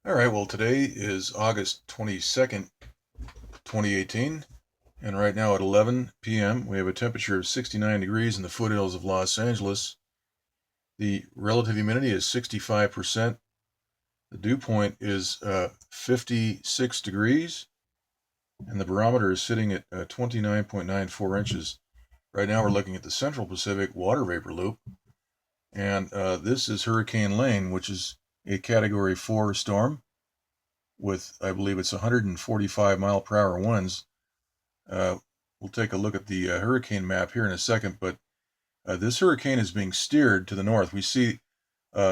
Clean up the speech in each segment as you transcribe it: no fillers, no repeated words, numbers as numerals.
All right, well, today is August 22nd, 2018, and right now at 11 p.m., we have a temperature of 69 degrees in the foothills of Los Angeles. The relative humidity is 65%. The dew point is 56 degrees, and the barometer is sitting at 29.94 inches. Right now, we're looking at the Central Pacific water vapor loop, and this is Hurricane Lane, which is a Category 4 storm with, I believe it's 145 mile per hour winds. We'll take a look at the hurricane map here in a second, but this hurricane is being steered to the north. We see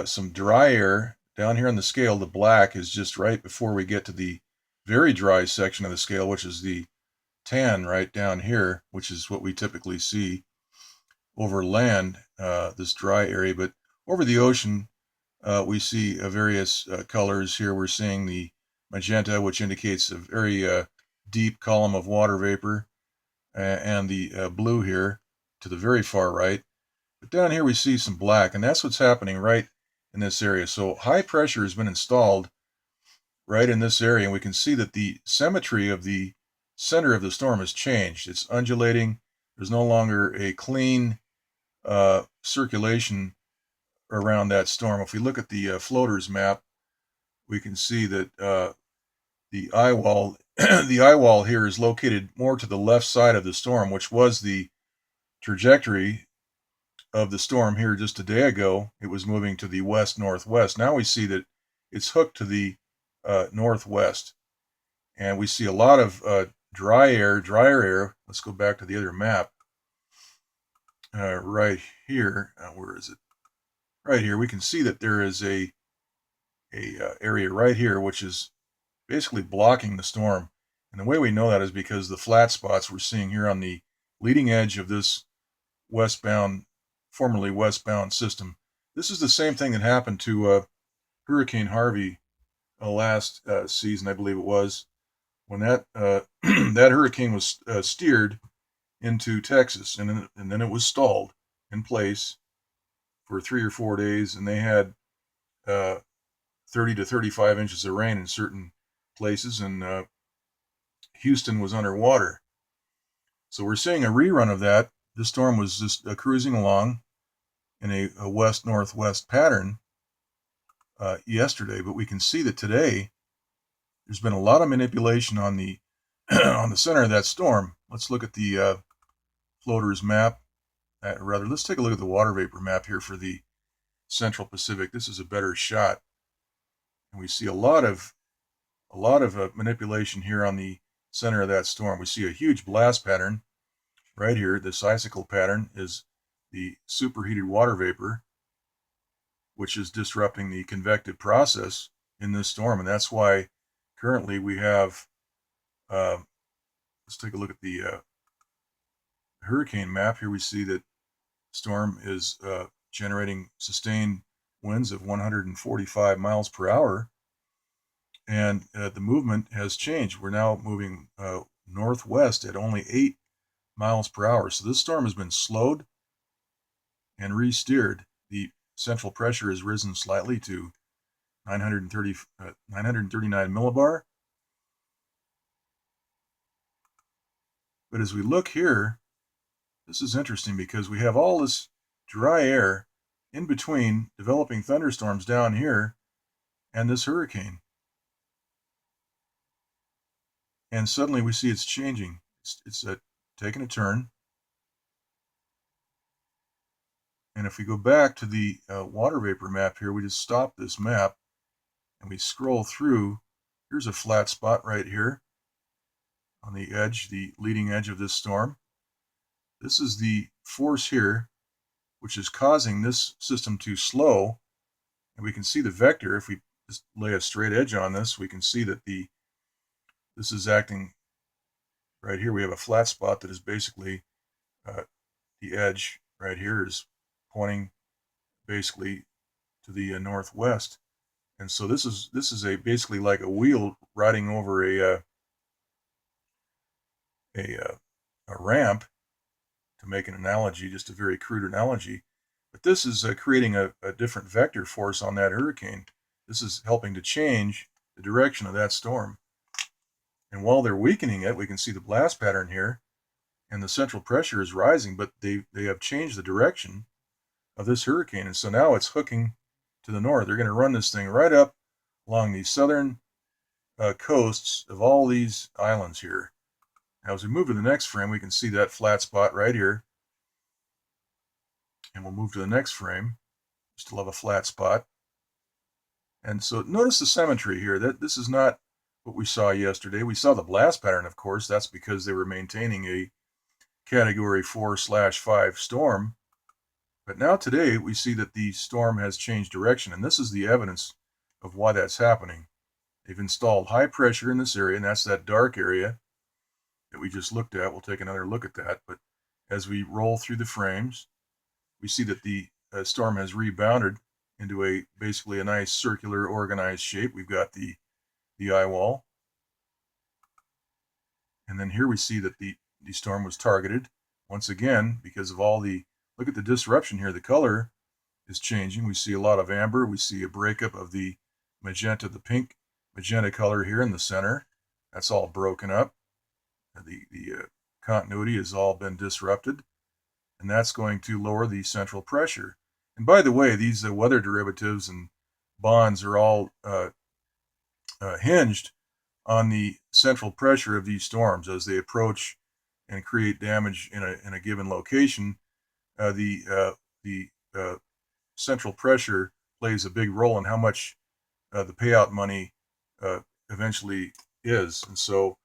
some dry air down here on the scale. The black is just right before we get to the very dry section of the scale, which is the tan right down here, which is what we typically see over land, this dry area. But over the ocean, we see various colors here. We're seeing the magenta, which indicates a very deep column of water vapor, and the blue here to the very far right. But down here we see some black, and that's what's happening right in this area. So high pressure has been installed right in this area, and we can see that the symmetry of the center of the storm has changed. It's undulating. There's no longer a clean circulation around that storm. If we look at the floaters map, we can see that the eye wall the eye wall here is located more to the left side of the storm, which was the trajectory of the storm here just a day ago. It was moving to the west northwest. Now we see that it's hooked to the northwest, and we see a lot of drier air. Let's go back to the other map right here. Where is it? Right here. We can see that there is a area right here which is basically blocking the storm. And the way we know that is because the flat spots we're seeing here on the leading edge of this formerly westbound system. This is the same thing that happened to Hurricane Harvey last season, I believe it was, when that that hurricane was steered into Texas, and then it was stalled in place for 3 or 4 days, and they had 30 to 35 inches of rain in certain places, and Houston was underwater. So we're seeing a rerun of that. The storm was just cruising along in a west-northwest pattern yesterday, but we can see that today there's been a lot of manipulation on the on the center of that storm. Let's look at the floaters map. Let's take a look at the water vapor map here for the Central Pacific. This is a better shot, and we see a lot of manipulation here on the center of that storm. We see a huge blast pattern right here. This icicle pattern is the superheated water vapor, which is disrupting the convective process in this storm, and that's why currently we have. Let's take a look at the hurricane map. Here we see that storm is generating sustained winds of 145 miles per hour, and the movement has changed. We're now moving northwest at only 8 miles per hour. So this storm has been slowed and re-steered. The central pressure has risen slightly to 939 millibar. But as we look here, this is interesting because we have all this dry air in between developing thunderstorms down here and this hurricane. And suddenly we see it's changing. It's taking a turn. And if we go back to the water vapor map here, we just stop this map and we scroll through. Here's a flat spot right here on the edge, the leading edge of this storm. This is the force here, which is causing this system to slow. And we can see the vector. If we just lay a straight edge on this, we can see that this is acting right here. We have a flat spot that is basically the edge right here is pointing basically to the northwest, and so this is a basically like a wheel riding over a ramp, to make an analogy, just a very crude analogy. But this is creating a different vector force on that hurricane. This is helping to change the direction of that storm. And while they're weakening it, we can see the blast pattern here, and the central pressure is rising, but they have changed the direction of this hurricane. And so now it's hooking to the north. They're going to run this thing right up along the southern coasts of all these islands here. Now, as we move to the next frame, we can see that flat spot right here. And we'll move to the next frame. Still have a flat spot. And so notice the symmetry here. That this is not what we saw yesterday. We saw the blast pattern, of course. That's because they were maintaining a Category 4/5 storm. But now today, we see that the storm has changed direction. And this is the evidence of why that's happening. They've installed high pressure in this area, and that's that dark area that we just looked at. We'll take another look at that. But as we roll through the frames, we see that the storm has rebounded into basically a nice circular organized shape. We've got the eye wall. And then here we see that the storm was targeted once again because of all the, look at the disruption here. The color is changing. We see a lot of amber. We see a breakup of the magenta, the pink magenta color here in the center. That's all broken up. The continuity has all been disrupted, and that's going to lower the central pressure. And by the way, these weather derivatives and bonds are all hinged on the central pressure of these storms as they approach and create damage in a given location. The central pressure plays a big role in how much the payout money eventually is. And so,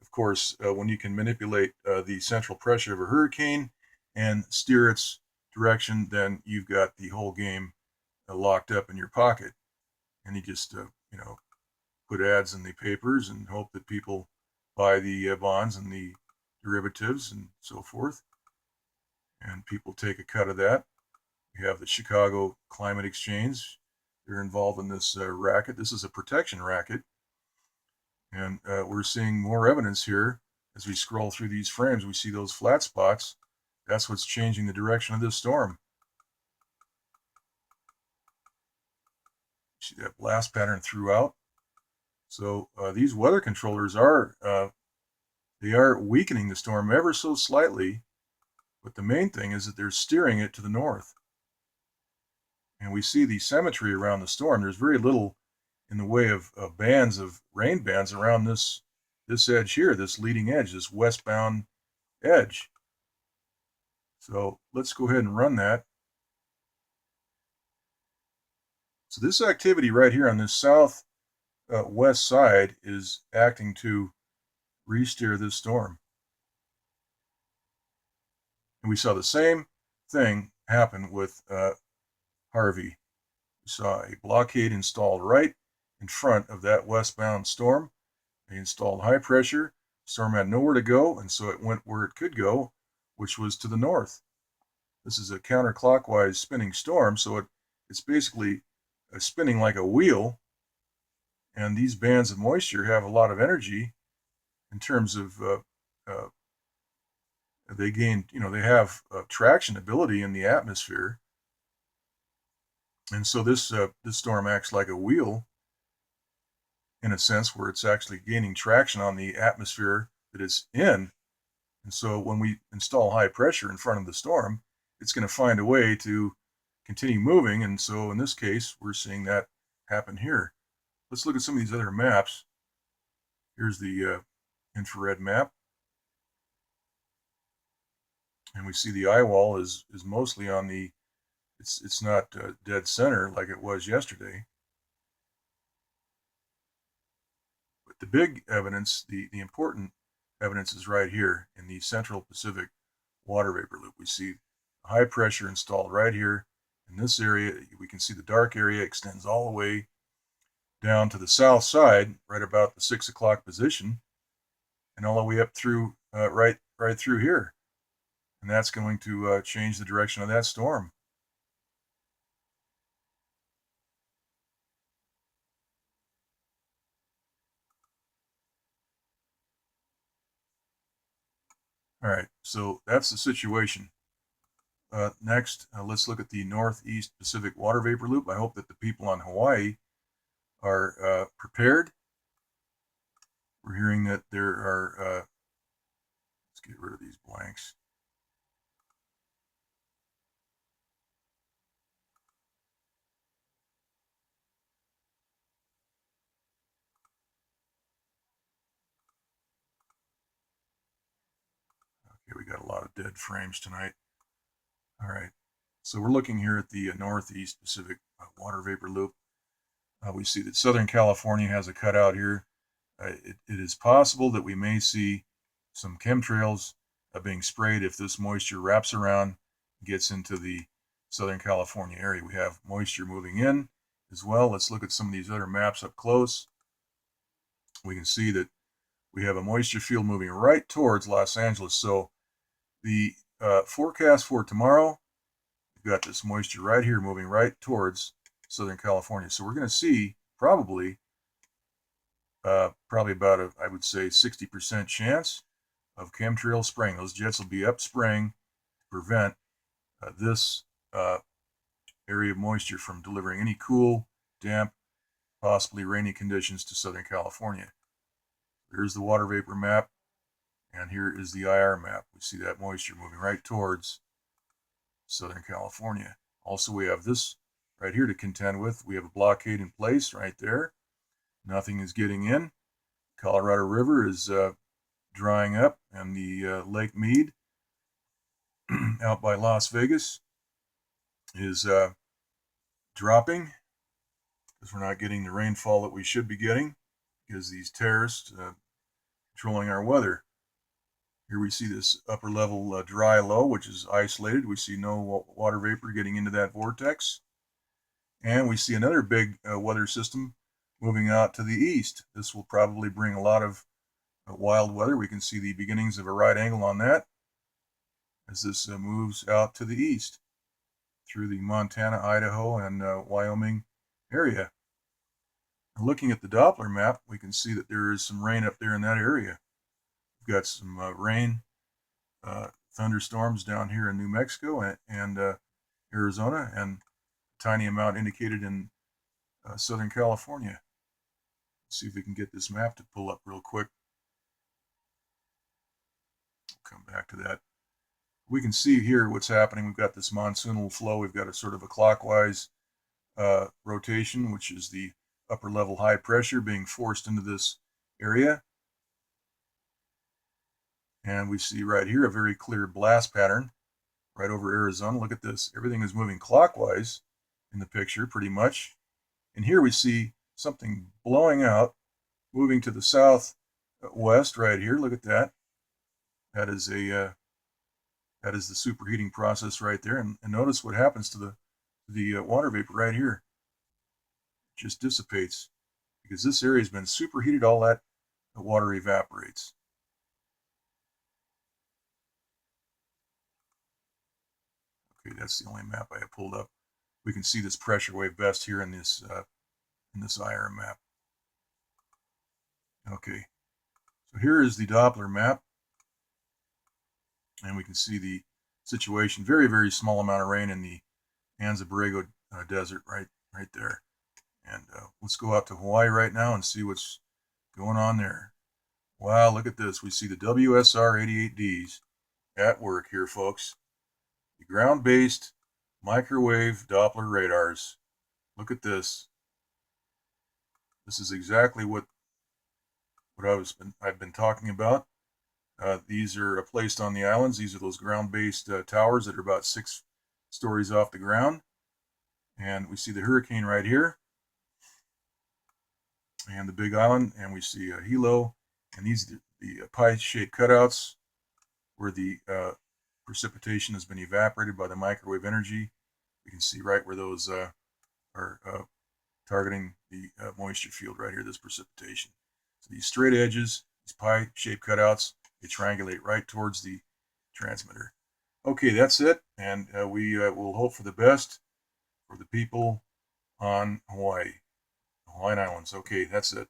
of course, when you can manipulate the central pressure of a hurricane and steer its direction, then you've got the whole game locked up in your pocket. And you just, put ads in the papers and hope that people buy the bonds and the derivatives and so forth. And people take a cut of that. We have the Chicago Climate Exchange. They're involved in this racket. This is a protection racket. And we're seeing more evidence here as we scroll through these frames. We see those flat spots. That's what's changing the direction of this storm. You see that blast pattern throughout. So these weather controllers are weakening the storm ever so slightly, but the main thing is that they're steering it to the north. And we see the symmetry around the storm. There's very little in the way of rain bands around this edge here, this leading edge, this westbound edge. So let's go ahead and run that. So this activity right here on this south west side is acting to re-steer this storm. And we saw the same thing happen with Harvey. We saw a blockade installed right in front of that westbound storm. They installed high pressure. The storm had nowhere to go, and so it went where it could go, which was to the north. This is a counterclockwise spinning storm, so it's basically spinning like a wheel. And these bands of moisture have a lot of energy in terms of they have traction ability in the atmosphere. And so this storm acts like a wheel in a sense where it's actually gaining traction on the atmosphere that it's in. And so when we install high pressure in front of the storm, it's going to find a way to continue moving. And so in this case, we're seeing that happen here. Let's look at some of these other maps. Here's the infrared map. And we see the eye wall is mostly on the, it's not dead center like it was yesterday. But the big evidence, the important evidence is right here in the Central Pacific water vapor loop. We see high pressure installed right here in this area. We can see the dark area extends all the way down to the south side, right about the 6 o'clock position, and all the way up through right through here. And that's going to change the direction of that storm. All right, so that's the situation. Next, let's look at the Northeast Pacific water vapor loop. I hope that the people on Hawaii are prepared We're hearing that there are, let's get rid of these blanks. Okay, we got a lot of dead frames tonight. All right, so we're looking here at the Northeast Pacific water vapor loop. We see that Southern California has a cutout here. It is possible that we may see some chemtrails being sprayed if this moisture wraps around, gets into the Southern California area. We have moisture moving in as well. Let's look at some of these other maps up close. We can see that we have a moisture field moving right towards Los Angeles. So the forecast for tomorrow, we've got this moisture right here moving right towards Southern California. So we're going to see probably about I would say 60% chance of chemtrail spraying. Those jets will be up spraying to prevent this area of moisture from delivering any cool, damp, possibly rainy conditions to Southern California. Here's the water vapor map, and here is the IR map. We see that moisture moving right towards Southern California. Also, we have this right here to contend with. We have a blockade in place right there. Nothing is getting in. Colorado River is drying up, and the Lake Mead out by Las Vegas is dropping because we're not getting the rainfall that we should be getting because these terrorists controlling our weather. Here we see this upper level dry low, which is isolated. We see no water vapor getting into that vortex. And we see another big weather system moving out to the east. This will probably bring a lot of wild weather. We can see the beginnings of a right angle on that as this moves out to the east through the Montana, Idaho, and Wyoming area. And looking at the Doppler map, we can see that there is some rain up there in that area. We've got some rain, thunderstorms down here in New Mexico and Arizona, and a tiny amount indicated in Southern California. Let's see if we can get this map to pull up real quick. We'll come back to that. We can see here what's happening. We've got this monsoonal flow. We've got a sort of a clockwise rotation, which is the upper level high pressure being forced into this area. And we see right here a very clear blast pattern right over Arizona. Look at this. Everything is moving clockwise in the picture pretty much. And here we see something blowing out, moving to the southwest right here. Look at that. That is the superheating process right there. And notice what happens to the water vapor right here. It just dissipates because this area has been superheated. All that water evaporates. Okay, that's the only map I have pulled up. We can see this pressure wave best here in this IR map. Okay, so here is the Doppler map, and we can see the situation. Very, very small amount of rain in the Anza Borrego desert right there. And let's go out to Hawaii right now and see what's going on there. Wow, look at this. We see the WSR 88Ds at work here, folks. The ground-based microwave Doppler radars. Look at this. This is exactly what I've been talking about. These are placed on the islands. These are those ground-based towers that are about 6 stories off the ground. And we see the hurricane right here, and the Big Island, and we see Hilo, and these are the pie-shaped cutouts where the precipitation has been evaporated by the microwave energy. We can see right where those are targeting the moisture field right here, this precipitation. So these straight edges, these pie-shaped cutouts, they triangulate right towards the transmitter. Okay, that's it, and we will hope for the best for the people on Hawaii, Hawaiian Islands. Okay, that's it.